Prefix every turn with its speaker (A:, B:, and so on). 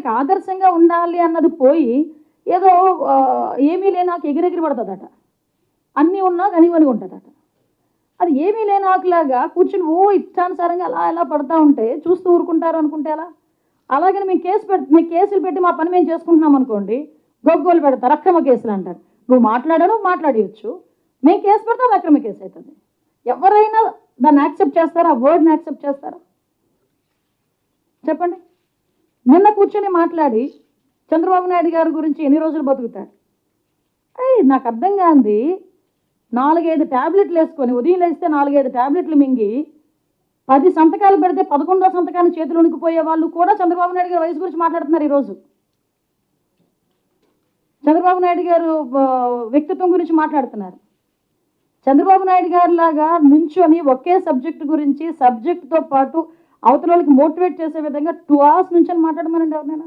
A: వీళ్ళకి ఆదర్శంగా ఉండాలి అన్నది పోయి ఏదో ఏమీ లేనాకు ఎగిరెగిరి పడుతుందట, అన్నీ ఉన్నా కనివని ఉంటుందట. అది ఏమీ లేనాకులాగా కూర్చుని ఇష్టానుసారంగా అలా ఎలా పడతా ఉంటే చూస్తూ ఊరుకుంటారు అనుకుంటే అలా. అలాగని మేము కేసులు పెట్టి మా పని మేము చేసుకుంటున్నాం అనుకోండి, గొగ్గోలు పెడతారు, అక్రమ కేసులు అంటారు. నువ్వు మాట్లాడవచ్చు, మేము కేసు పెడతాం, అది అక్రమ కేసు అవుతుంది. ఎవరైనా దాన్ని యాక్సెప్ట్ చేస్తారా? ఆ వర్డ్ని యాక్సెప్ట్ చేస్తారా? చెప్పండి. నిన్న కూర్చొని మాట్లాడి చంద్రబాబు నాయుడు గారి గురించి ఎన్ని రోజులు బతుకుతాడు? నాకు అర్థం కాంది, 4-5 ట్యాబ్లెట్లు వేసుకొని ఉదయం లేస్తే 4-5 ట్యాబ్లెట్లు మింగి 10 సంతకాలు పెడితే 11వ సంతకాన్ని చేతులు ఉనికిపోయే వాళ్ళు కూడా చంద్రబాబు నాయుడు గారి వయసు గురించి మాట్లాడుతున్నారు ఈరోజు. చంద్రబాబు నాయుడు గారు వ్యక్తిత్వం గురించి మాట్లాడుతున్నారు. చంద్రబాబు నాయుడు గారి లాగా నుంచొని ఒకే సబ్జెక్టు గురించి సబ్జెక్టుతో పాటు అవతల వాళ్ళకి మోటివేట్ చేసే విధంగా 2 hours నుంచి మాట్లాడమనండి ఎవరినైనా.